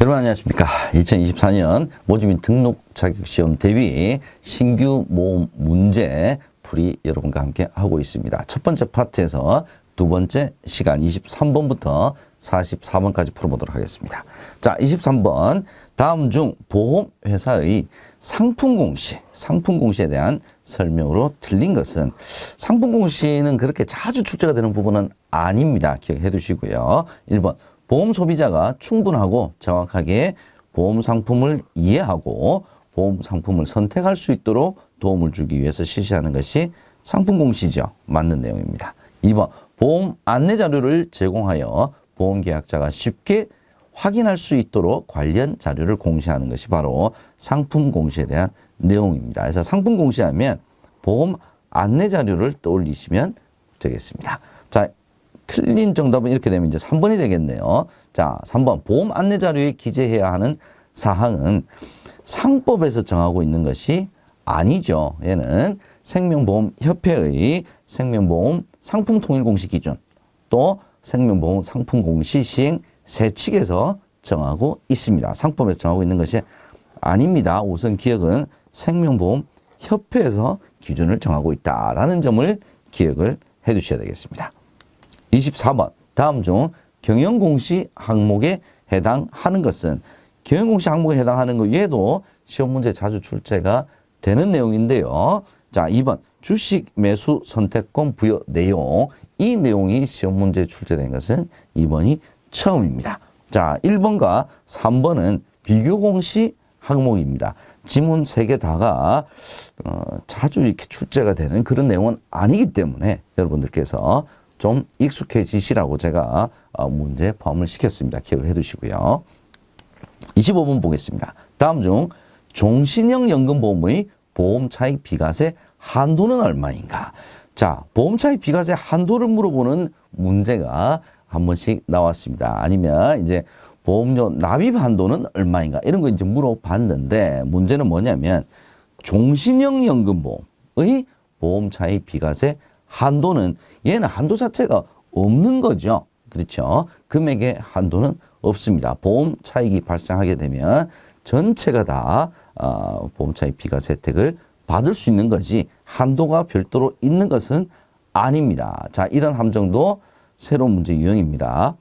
여러분 안녕하십니까. 2024년 모집인 등록 자격시험 대비 신규 모험 문제 풀이 여러분과 함께 하고 있습니다. 첫 번째 파트에서 두 번째 시간 23번부터 44번까지 풀어보도록 하겠습니다. 자, 23번. 다음 중 보험회사의 상품 공시에 대한 설명으로 틀린 것은, 상품 공시는 그렇게 자주 출제가 되는 부분은 아닙니다. 기억해 두시고요. 1번. 보험 소비자가 충분하고 정확하게 보험 상품을 이해하고 보험 상품을 선택할 수 있도록 도움을 주기 위해서 실시하는 것이 상품 공시죠. 맞는 내용입니다. 2번. 보험 안내 자료를 제공하여 보험 계약자가 쉽게 확인할 수 있도록 관련 자료를 공시하는 것이 바로 상품 공시에 대한 내용입니다. 그래서 상품 공시하면 보험 안내 자료를 떠올리시면 되겠습니다. 자, 틀린 정답은 이렇게 되면 이제 3번이 되겠네요. 자, 3번. 보험 안내 자료에 기재해야 하는 사항은 상법에서 정하고 있는 것이 아니죠. 얘는 생명보험협회의 생명보험 상품 통일 공시 기준, 또 생명보험 상품 공시 시행 세칙에서 정하고 있습니다. 상법에서 정하고 있는 것이 아닙니다. 우선 기억은 생명보험협회에서 기준을 정하고 있다라는 점을 기억을 해 두셔야 되겠습니다. 24번. 다음 중 경영공시 항목에 해당하는 것은, 경영공시 항목에 해당하는 것 외에도 시험 문제 자주 출제가 되는 내용인데요. 자, 2번. 주식 매수 선택권 부여 내용. 이 내용이 시험 문제에 출제된 것은 2번이 처음입니다. 자, 1번과 3번은 비교공시 항목입니다. 지문 3개 다가 자주 이렇게 출제가 되는 그런 내용은 아니기 때문에 여러분들께서 좀 익숙해지시라고 제가 문제에 포함을 시켰습니다. 기억을 해 두시고요. 25번 보겠습니다. 다음 중 종신형 연금보험의 보험차익 비과세 한도는 얼마인가? 자, 보험차익 비과세 한도를 물어보는 문제가 한 번씩 나왔습니다. 아니면 이제 보험료 납입 한도는 얼마인가? 이런 거 이제 물어봤는데, 문제는 뭐냐면 종신형 연금보험의 보험차익 비과세 한도는, 얘는 한도 자체가 없는 거죠. 그렇죠? 금액의 한도는 없습니다. 보험 차익이 발생하게 되면 전체가 다 보험 차익 비과세 혜택을 받을 수 있는 거지, 한도가 별도로 있는 것은 아닙니다. 자, 이런 함정도 새로운 문제 유형입니다.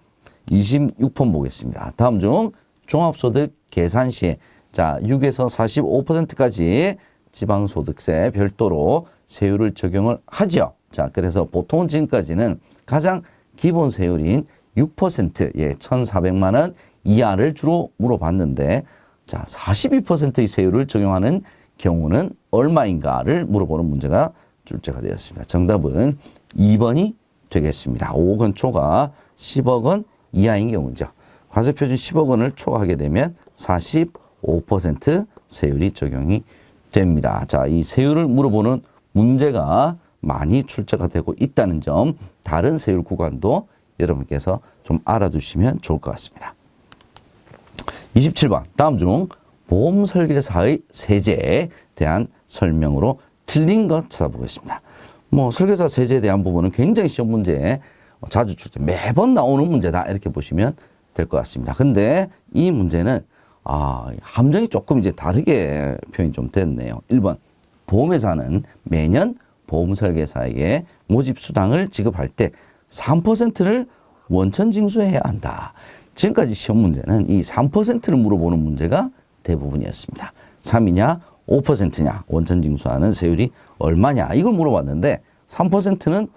26번 보겠습니다. 다음 중 종합소득 계산 시에, 자, 6에서 45%까지 지방소득세 별도로 세율을 적용을 하죠. 자, 그래서 보통은 지금까지는 가장 기본 세율인 6%, 1,400만 원 이하를 주로 물어봤는데, 자, 42%의 세율을 적용하는 경우는 얼마인가를 물어보는 문제가 출제가 되었습니다. 정답은 2번이 되겠습니다. 5억 원 초과 10억 원 이하인 경우죠. 과세표준 10억 원을 초과하게 되면 45% 세율이 적용이 됩니다. 자, 이 세율을 물어보는 문제가 많이 출제가 되고 있다는 점, 다른 세율 구간도 여러분께서 좀 알아두시면 좋을 것 같습니다. 27번. 다음 중 보험설계사의 세제에 대한 설명으로 틀린 것 찾아보겠습니다. 설계사 세제에 대한 부분은 굉장히 시험 문제에 자주 출제, 매번 나오는 문제다, 이렇게 보시면 될 것 같습니다. 근데 이 문제는 함정이 조금 이제 다르게 표현이 좀 됐네요. 1번. 보험회사는 매년 보험설계사에게 모집수당을 지급할 때 3%를 원천징수해야 한다. 지금까지 시험 문제는 이 3%를 물어보는 문제가 대부분이었습니다. 3이냐 5%냐, 원천징수하는 세율이 얼마냐, 이걸 물어봤는데 3%는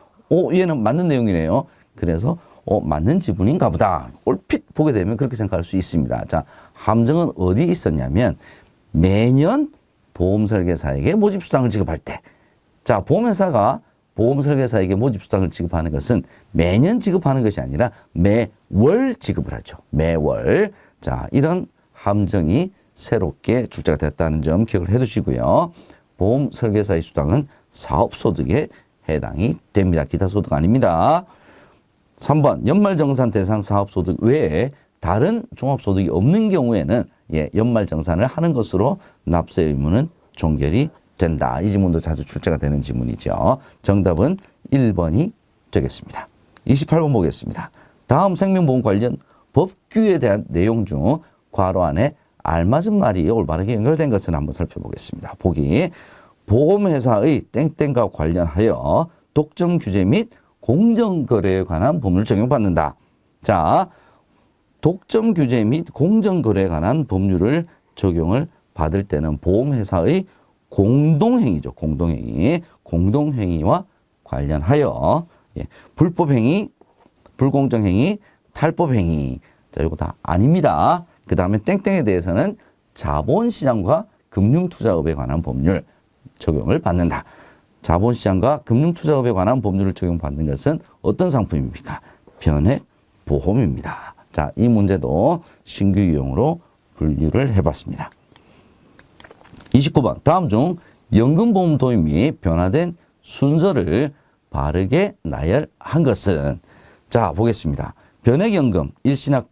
얘는 맞는 내용이네요. 그래서 맞는 지분인가 보다, 얼핏 보게 되면 그렇게 생각할 수 있습니다. 자, 함정은 어디에 있었냐면, 매년 보험설계사에게 모집수당을 지급할 때, 자, 보험회사가 보험설계사에게 모집수당을 지급하는 것은 매년 지급하는 것이 아니라 매월 지급을 하죠. 매월. 자, 이런 함정이 새롭게 출제가 됐다는 점 기억을 해 두시고요. 보험설계사의 수당은 사업소득에 해당이 됩니다. 기타 소득 아닙니다. 3번. 연말정산 대상 사업소득 외에 다른 종합소득이 없는 경우에는 연말정산을 하는 것으로 납세 의무는 종결이 된다. 이 지문도 자주 출제가 되는 지문이죠. 정답은 1번이 되겠습니다. 28번 보겠습니다. 다음 생명보험 관련 법규에 대한 내용 중 괄호 안에 알맞은 말이 올바르게 연결된 것을 한번 살펴보겠습니다. 보기 보험회사의 땡땡과 관련하여 독점 규제 및 공정거래에 관한 법률을 적용받는다. 자, 독점 규제 및 공정거래에 관한 법률을 적용을 받을 때는 보험회사의 공동행위죠. 공동행위. 공동행위와 관련하여 불법행위, 불공정행위, 탈법행위. 자, 이거 다 아닙니다. 그 다음에 땡땡에 대해서는 자본시장과 금융투자업에 관한 법률 적용을 받는다. 자본시장과 금융투자업에 관한 법률을 적용받는 것은 어떤 상품입니까? 변액보험입니다. 자, 이 문제도 신규 유형으로 분류를 해봤습니다. 29번 다음 중 연금보험 도입 및 변화된 순서를 바르게 나열한 것은 자 보겠습니다. 변액연금, 일시납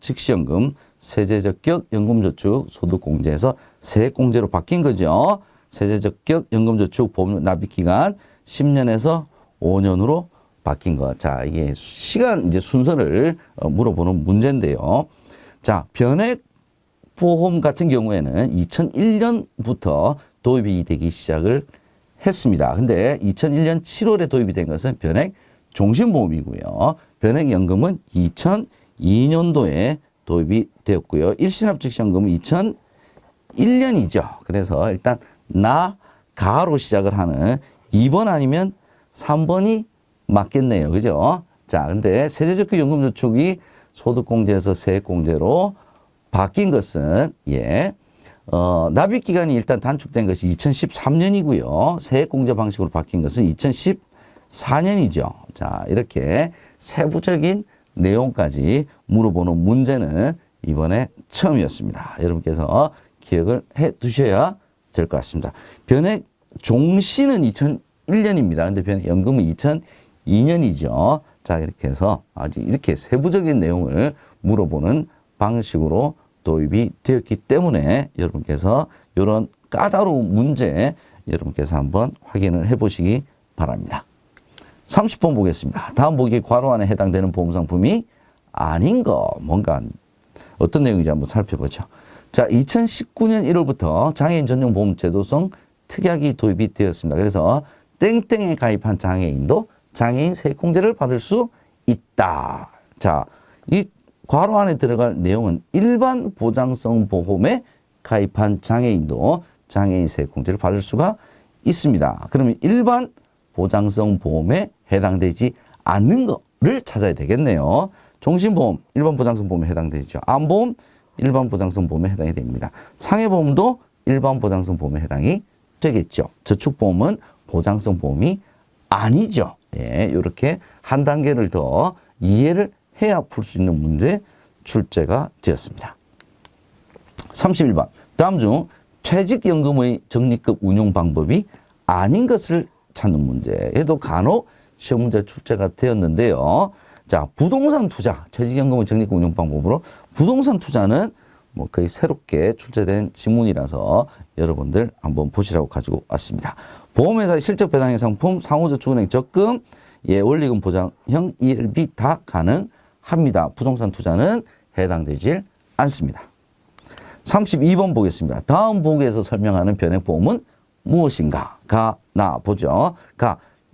즉시연금, 세제적격 연금저축 소득공제에서 세액공제로 바뀐 거죠. 세제적격 연금저축 보험 납입기간 10년에서 5년으로 바뀐 것. 자, 이게 시간 이제 순서를 물어보는 문제인데요. 자, 변액보험 같은 경우에는 2001년부터 도입이 되기 시작을 했습니다. 근데 2001년 7월에 도입이 된 것은 변액종신보험이고요. 변액연금은 2002년도에 도입이 되었고요. 일시납즉시연금은 2001년이죠. 그래서 일단 가로 시작을 하는 2번 아니면 3번이 맞겠네요. 그죠? 자, 근데 세제적격 연금저축이 소득공제에서 세액공제로 바뀐 것은 납입기간이 일단 단축된 것이 2013년이고요. 세액공제 방식으로 바뀐 것은 2014년이죠. 자, 이렇게 세부적인 내용까지 물어보는 문제는 이번에 처음이었습니다. 여러분께서 기억을 해 두셔야 될 것 같습니다. 변액 종시는 2001년입니다. 근데 변액연금은 2002년이죠. 자, 이렇게 해서 아주 이렇게 세부적인 내용을 물어보는 방식으로 도입이 되었기 때문에 여러분께서 이런 까다로운 문제 여러분께서 한번 확인을 해 보시기 바랍니다. 30번 보겠습니다. 다음 보기 괄호 안에 해당되는 보험상품이 아닌 거 뭔가 어떤 내용인지 한번 살펴보죠. 자, 2019년 1월부터 장애인 전용 보험 제도성 특약이 도입이 되었습니다. 그래서 땡땡에 가입한 장애인도 장애인 세액공제를 받을 수 있다. 자, 이 괄호 안에 들어갈 내용은 일반 보장성 보험에 가입한 장애인도 장애인 세액공제를 받을 수가 있습니다. 그러면 일반 보장성 보험에 해당되지 않는 거를 찾아야 되겠네요. 종신보험, 일반 보장성 보험에 해당되죠. 암보험, 일반 보장성 보험에 해당이 됩니다. 상해보험도 일반 보장성 보험에 해당이 되겠죠. 저축보험은 보장성 보험이 아니죠. 이렇게 한 단계를 더 이해를 해야 풀 수 있는 문제 출제가 되었습니다. 31번 다음 중 퇴직연금의 적립금 운용 방법이 아닌 것을 찾는 문제. 얘도 간혹 시험 문제 출제가 되었는데요. 자, 부동산 투자, 퇴직연금의 적립금 운용 방법으로 부동산 투자는 뭐 거의 새롭게 출제된 지문이라서 여러분들 한번 보시라고 가지고 왔습니다. 보험회사의 실적 배당형 상품, 상호저축은행 적금, 원리금 보장형 ELB 다 가능합니다. 부동산 투자는 해당되질 않습니다. 32번 보겠습니다. 다음 보기에서 설명하는 변액보험은 무엇인가? 나 보죠.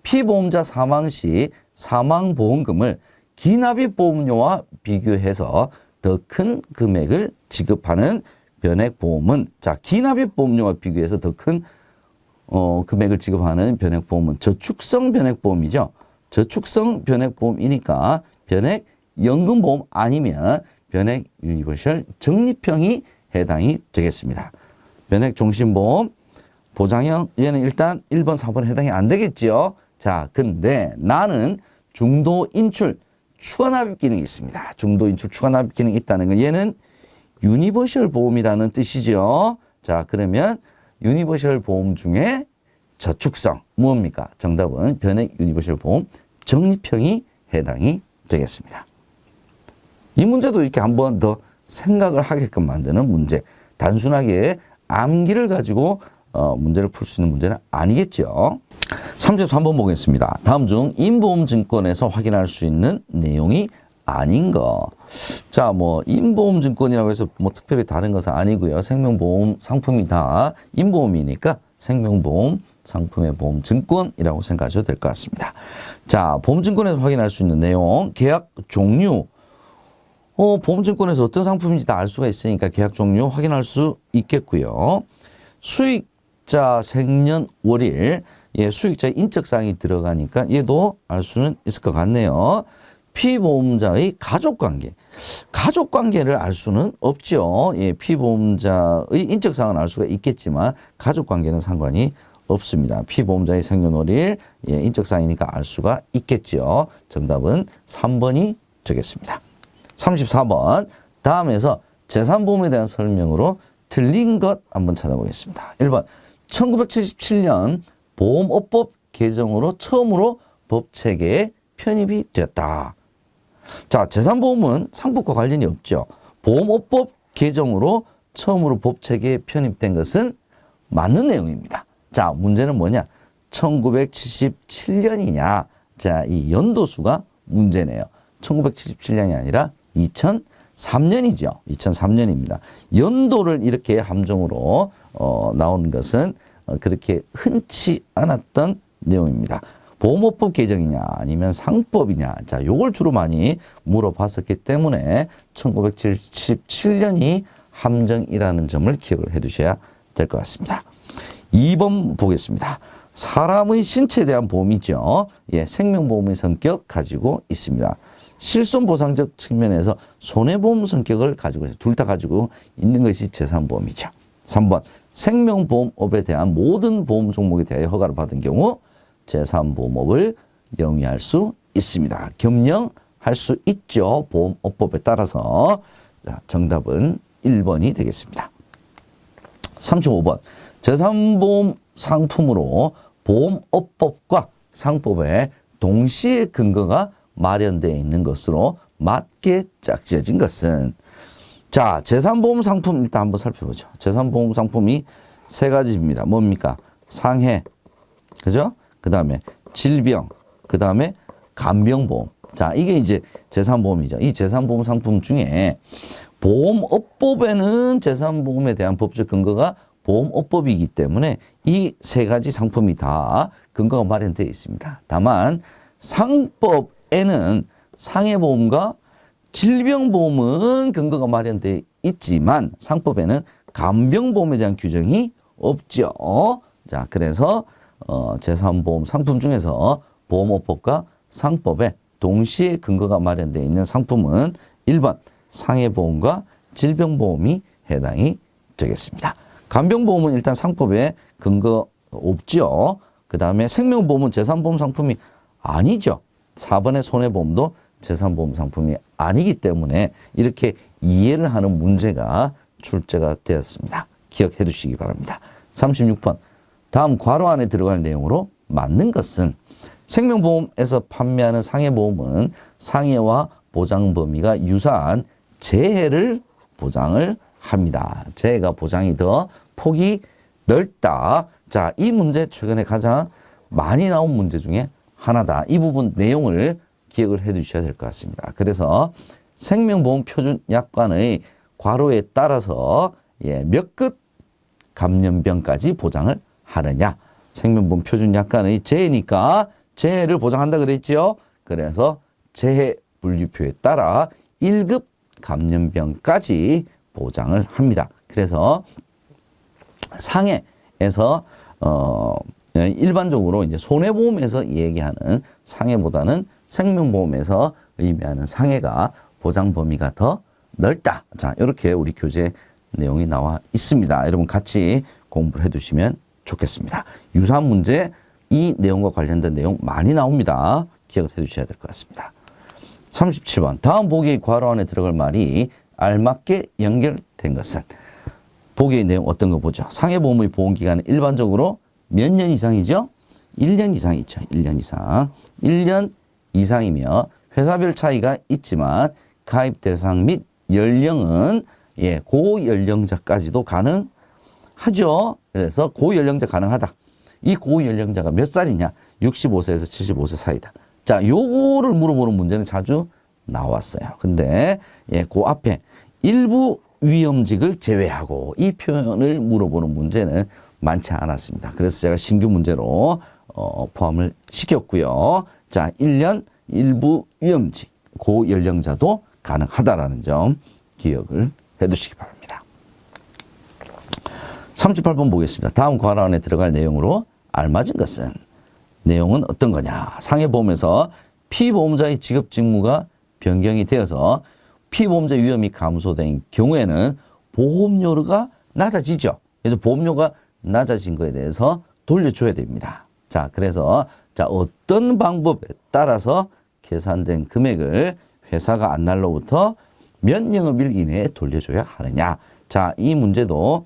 피보험자 사망 시 사망보험금을 기납입보험료와 비교해서 더 큰 금액을 지급하는 변액보험은 자, 기납입보험료와 비교해서 더 큰 금액을 지급하는 변액보험은 저축성 변액보험이죠. 저축성 변액보험이니까 변액연금보험 아니면 변액 유니버셜 적립형이 해당이 되겠습니다. 변액종신보험 보장형 얘는 일단 1번, 4번 해당이 안 되겠죠. 자, 근데 나는 중도 인출 추가 납입 기능이 있습니다. 중도 인출 추가 납입 기능이 있다는 건 얘는 유니버셜 보험이라는 뜻이죠. 자, 그러면 유니버셜 보험 중에 저축성 무엇입니까? 정답은 변액 유니버셜 보험 적립형이 해당이 되겠습니다. 이 문제도 이렇게 한 번 더 생각을 하게끔 만드는 문제. 단순하게 암기를 가지고 문제를 풀 수 있는 문제는 아니겠죠. 33번 보겠습니다. 다음 중 인보험증권에서 확인할 수 있는 내용이 아닌 거. 자, 뭐 인보험증권이라고 해서 뭐 특별히 다른 것은 아니고요. 생명보험 상품이 다 인보험이니까 생명보험 상품의 보험증권이라고 생각하셔도 될 것 같습니다. 자, 보험증권에서 확인할 수 있는 내용, 계약 종류. 보험증권에서 어떤 상품인지 다 알 수가 있으니까 계약 종류 확인할 수 있겠고요. 수익자 생년월일, 예, 수익자의 인적사항이 들어가니까 얘도 알 수는 있을 것 같네요. 피보험자의 가족관계. 가족관계를 알 수는 없죠. 예, 피보험자의 인적사항은 알 수가 있겠지만 가족관계는 상관이 없습니다. 피보험자의 생년월일, 예, 인적사항이니까 알 수가 있겠죠. 정답은 3번이 되겠습니다. 34번. 다음에서 재산보험에 대한 설명으로 틀린 것 한번 찾아보겠습니다. 1번. 1977년 보험업법 개정으로 처음으로 법체계에 편입이 되었다. 자, 재산보험은 상법과 관련이 없죠. 보험업법 개정으로 처음으로 법체계에 편입된 것은 맞는 내용입니다. 자, 문제는 뭐냐? 1977년이냐? 자, 이 연도수가 문제네요. 1977년이 아니라 2003년이죠. 2003년입니다. 연도를 이렇게 함정으로 나온 것은 그렇게 흔치 않았던 내용입니다. 보험업법 개정이냐 아니면 상법이냐, 자, 요걸 주로 많이 물어봤었기 때문에 1977년이 함정이라는 점을 기억을 해 두셔야 될 것 같습니다. 2번 보겠습니다. 사람의 신체에 대한 보험이죠. 예, 생명보험의 성격 가지고 있습니다. 실손보상적 측면에서 손해보험 성격을 가지고 있어요. 둘 다 가지고 있는 것이 재산보험이죠. 3번, 생명보험업에 대한 모든 보험 종목에 대해 허가를 받은 경우 재산보험업을 영위할 수 있습니다. 겸용할 수 있죠. 보험업법에 따라서. 자, 정답은 1번이 되겠습니다. 35번, 재산보험 상품으로 보험업법과 상법에 동시에 근거가 마련되어 있는 것으로 맞게 짝지어진 것은, 자, 재산보험 상품 일단 한번 살펴보죠. 재산보험 상품이 세 가지입니다. 뭡니까? 상해, 그죠? 그 다음에 질병, 그 다음에 간병보험. 자, 이게 이제 재산보험이죠. 이 재산보험 상품 중에 보험업법에는 재산보험에 대한 법적 근거가 보험업법이기 때문에 이 세 가지 상품이 다 근거가 마련되어 있습니다. 다만 상법에는 상해보험과 질병보험은 근거가 마련되어 있지만 상법에는 간병보험에 대한 규정이 없죠. 자, 그래서 재산보험 상품 중에서 보험업법과 상법에 동시에 근거가 마련되어 있는 상품은 1번 상해보험과 질병보험이 해당이 되겠습니다. 간병보험은 일단 상법에 근거 없죠. 그 다음에 생명보험은 재산보험 상품이 아니죠. 4번의 손해보험도 재산보험 상품이 아니기 때문에 이렇게 이해를 하는 문제가 출제가 되었습니다. 기억해 두시기 바랍니다. 36번. 다음 괄호 안에 들어갈 내용으로 맞는 것은, 생명보험에서 판매하는 상해보험은 상해와 보장 범위가 유사한 재해를 보장을 합니다. 재해가 보장이 더 폭이 넓다. 자, 이 문제 최근에 가장 많이 나온 문제 중에 하나다. 이 부분 내용을 기억을 해 두셔야 될 것 같습니다. 그래서 생명보험 표준 약관의 괄호에 따라서 몇 급 감염병까지 보장을 하느냐. 생명보험 표준 약관의 재해니까 재해를 보장한다 그랬죠. 그래서 재해 분류표에 따라 1급 감염병까지 보장을 합니다. 그래서 상해에서 일반적으로 이제 손해보험에서 얘기하는 상해보다는 생명보험에서 의미하는 상해가 보장 범위가 더 넓다. 자, 이렇게 우리 교재 내용이 나와 있습니다. 여러분 같이 공부를 해두시면 좋겠습니다. 유사한 문제, 이 내용과 관련된 내용 많이 나옵니다. 기억을 해두셔야 될 것 같습니다. 37번. 다음 보기의 괄호 안에 들어갈 말이 알맞게 연결된 것은, 보기의 내용 어떤 거 보죠. 상해보험의 보험기간은 일반적으로 몇 년 이상이죠? 1년 이상이죠. 1년 이상. 1년 이상이며 회사별 차이가 있지만 가입 대상 및 연령은 고연령자까지도 가능하죠. 그래서 고연령자 가능하다. 이 고연령자가 몇 살이냐? 65세에서 75세 사이다. 자, 요거를 물어보는 문제는 자주 나왔어요. 근데 예, 그 앞에 일부 위험직을 제외하고 이 표현을 물어보는 문제는 많지 않았습니다. 그래서 제가 신규 문제로 포함을 시켰고요. 자, 1년 일부 위험직 고연령자도 가능하다라는 점 기억을 해두시기 바랍니다. 38번 보겠습니다. 다음 관할 안에 들어갈 내용으로 알맞은 것은 내용은 어떤 거냐. 상해 보험에서 피보험자의 직업 직무가 변경이 되어서 피보험자 위험이 감소된 경우에는 보험료가 낮아지죠. 그래서 보험료가 낮아진 거에 대해서 돌려줘야 됩니다. 자, 그래서 자, 어떤 방법에 따라서 계산된 금액을 회사가 안날로부터 몇 영업일 이내에 돌려줘야 하느냐. 자, 이 문제도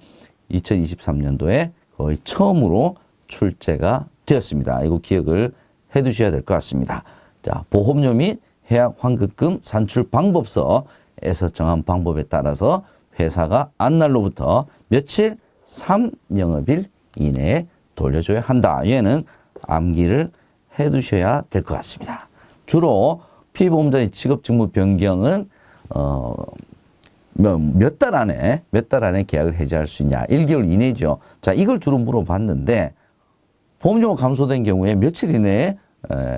2023년도에 거의 처음으로 출제가 되었습니다. 이거 기억을 해 두셔야 될 것 같습니다. 자, 보험료 및 해약 환급금 산출 방법서에서 정한 방법에 따라서 회사가 안날로부터 며칠 3영업일 이내에 돌려줘야 한다. 얘는 암기를 해 두셔야 될 것 같습니다. 주로 피보험자의 직업직무 변경은 몇 달 안에 계약을 해지할 수 있냐. 1개월 이내죠. 자, 이걸 주로 물어봤는데 보험료가 감소된 경우에 며칠 이내에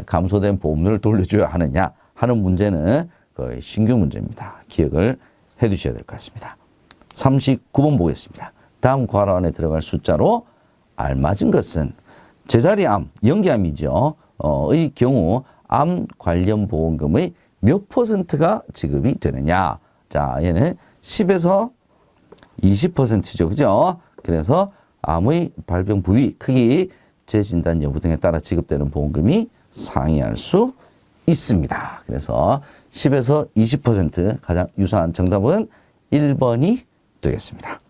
감소된 보험료를 돌려줘야 하느냐 하는 문제는 거의 신규 문제입니다. 기억을 해 두셔야 될 것 같습니다. 39번 보겠습니다. 다음 괄호 안에 들어갈 숫자로 알맞은 것은 제자리암, 연기암이죠. 의 경우 암 관련 보험금의 몇 %가 지급이 되느냐. 자, 얘는 10에서 20%죠. 그죠? 그래서 암의 발병 부위, 크기, 재진단 여부 등에 따라 지급되는 보험금이 상이할 수 있습니다. 그래서 10에서 20% 가장 유사한 정답은 1번이 되겠습니다.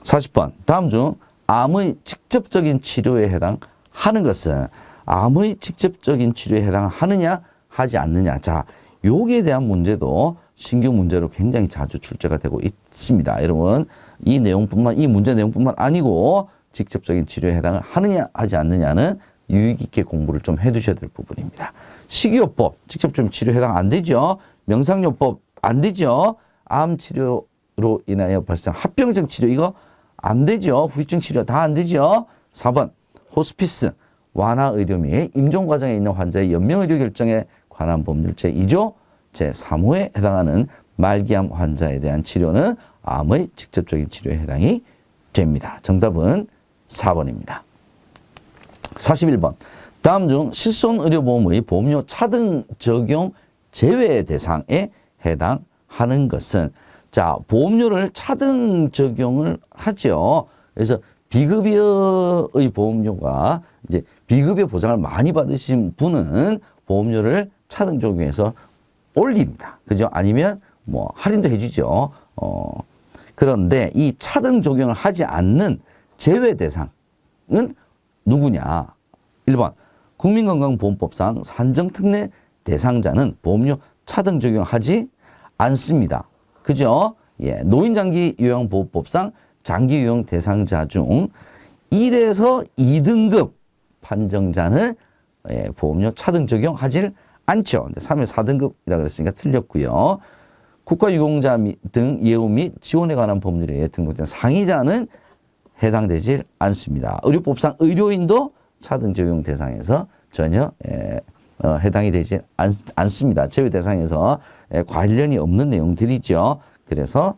40번. 다음 중 암의 직접적인 치료에 해당하는 것은 암의 직접적인 치료에 해당하느냐 하지 않느냐. 자, 여기에 대한 문제도 신규 문제로 굉장히 자주 출제가 되고 있습니다. 여러분, 이 문제 내용뿐만 아니고 직접적인 치료에 해당을 하느냐 하지 않느냐는 유익 있게 공부를 좀 해두셔야 될 부분입니다. 식이요법, 직접적인 치료에 해당 안 되죠. 명상요법 안 되죠. 암 치료로 인하여 발생 합병증 치료 이거 안 되죠. 후유증 치료 다 안 되죠. 4번 호스피스, 완화의료 및 임종 과정에 있는 환자의 연명의료 결정에 관한 법률 제2조 제3호에 해당하는 말기암 환자에 대한 치료는 암의 직접적인 치료에 해당이 됩니다. 정답은 4번입니다. 41번. 다음 중 실손의료보험의 보험료 차등 적용 제외 대상에 해당하는 것은 자, 보험료를 차등 적용을 하죠. 그래서 비급여의 보험료가 이제 비급여 보장을 많이 받으신 분은 보험료를 차등 적용해서 올립니다. 그죠? 아니면 뭐 할인도 해주죠. 그런데 이 차등 적용을 하지 않는 제외 대상은 누구냐? 1번 국민건강보험법상 산정특례 대상자는 보험료 차등 적용하지 않습니다. 그죠? 예, 노인장기요양보호법상 장기요양 대상자 중 1에서 2등급 판정자는 보험료 차등 적용하지 않죠. 3에서 4등급이라고 그랬으니까 틀렸고요. 국가유공자 등 예우 및 지원에 관한 법률에 등록된 상위자는 해당되지 않습니다. 의료법상 의료인도 차등 적용 대상에서 전혀 해당이 되지 않습니다. 제외 대상에서 관련이 없는 내용들이죠. 그래서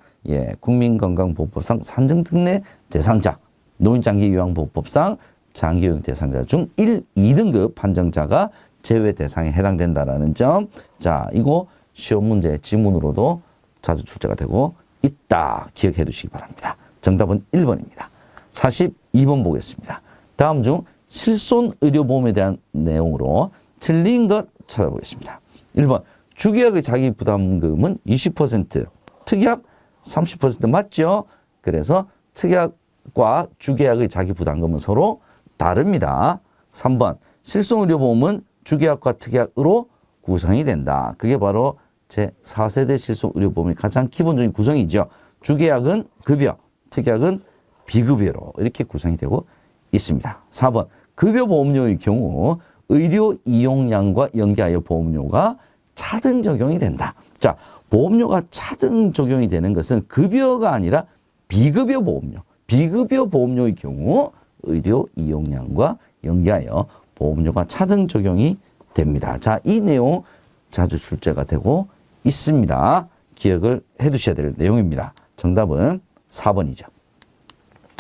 국민건강보호법상 산정특례 대상자, 노인장기요양보호법상 장기요양 대상자 중 1, 2등급 판정자가 제외 대상에 해당된다라는 점. 자, 이거 시험 문제 지문으로도 자주 출제가 되고 있다. 기억해 두시기 바랍니다. 정답은 1번입니다. 42번 보겠습니다. 다음 중 실손의료보험에 대한 내용으로 틀린 것 찾아보겠습니다. 1번 주계약의 자기부담금은 20%, 특약 30% 맞죠? 그래서 특약과 주계약의 자기부담금은 서로 다릅니다. 3번 실손의료보험은 주계약과 특약으로 구성이 된다. 그게 바로 제4세대 실손의료보험의 가장 기본적인 구성이죠. 주계약은 급여, 특약은 비급여로 이렇게 구성이 되고 있습니다. 4번 급여보험료의 경우 의료 이용량과 연계하여 보험료가 차등 적용이 된다. 자, 보험료가 차등 적용이 되는 것은 급여가 아니라 비급여 보험료. 비급여 보험료의 경우 의료 이용량과 연계하여 보험료가 차등 적용이 됩니다. 자, 이 내용 자주 출제가 되고 있습니다. 기억을 해 두셔야 될 내용입니다. 정답은 4번이죠.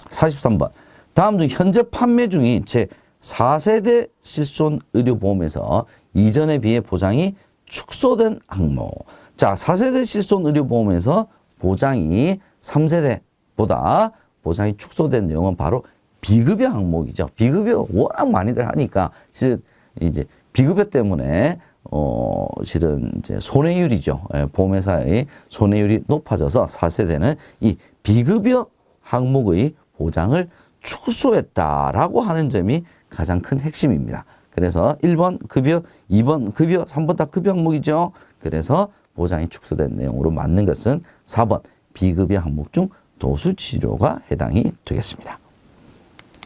43번. 다음 중 현재 판매 중인 제4세대 실손 의료보험에서 이전에 비해 보장이 축소된 항목. 자, 4세대 실손 의료보험에서 보장이 3세대보다 보장이 축소된 내용은 바로 비급여 항목이죠. 비급여 워낙 많이들 하니까 실은 이제 비급여 때문에 실은 이제 손해율이죠. 보험회사의 손해율이 높아져서 4세대는 이 비급여 항목의 보장을 축소했다라고 하는 점이 가장 큰 핵심입니다. 그래서 1번 급여, 2번 급여, 3번 다 급여 항목이죠. 그래서 보장이 축소된 내용으로 맞는 것은 4번 비급여 항목 중 도수치료가 해당이 되겠습니다.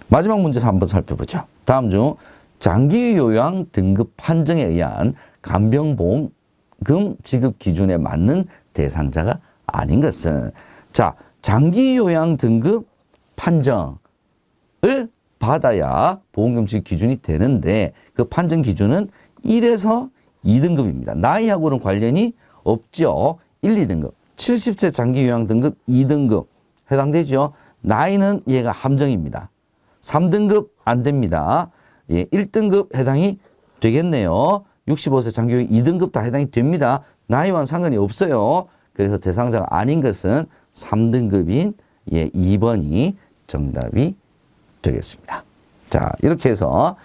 마지막 문제에서 한번 살펴보죠. 다음 중 장기요양 등급 판정에 의한 간병보험금 지급 기준에 맞는 대상자가 아닌 것은, 자, 장기요양 등급 판정을 받아야 보험금 지급 기준이 되는데 그 판정 기준은 1에서 2등급입니다. 나이하고는 관련이 없죠. 1, 2등급. 70세 장기요양 등급 2등급 해당되죠. 나이는 얘가 함정입니다. 3등급 안 됩니다. 예, 1등급 해당이 되겠네요. 65세 장기요양 2등급 다 해당이 됩니다. 나이와는 상관이 없어요. 그래서 대상자가 아닌 것은 3등급인 2번이 정답이 되겠습니다. 자, 이렇게 해서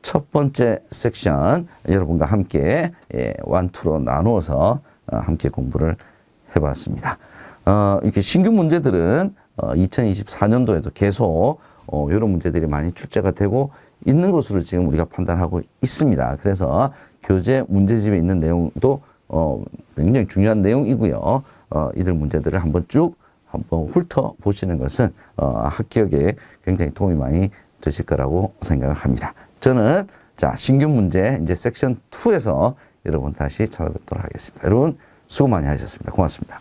첫 번째 섹션 여러분과 함께 1, 2로 나누어서 함께 공부를 해봤습니다. 이렇게 신규 문제들은 2024년도에도 계속 이런 문제들이 많이 출제가 되고 있는 것으로 지금 우리가 판단하고 있습니다. 그래서 교재 문제집에 있는 내용도 굉장히 중요한 내용이고요. 이들 문제들을 한번 훑어 보시는 것은 학기역에 굉장히 도움이 많이 되실 거라고 생각을 합니다. 저는 자, 신규 문제 이제 섹션 2에서 여러분 다시 찾아뵙도록 하겠습니다. 여러분 수고 많이 하셨습니다. 고맙습니다.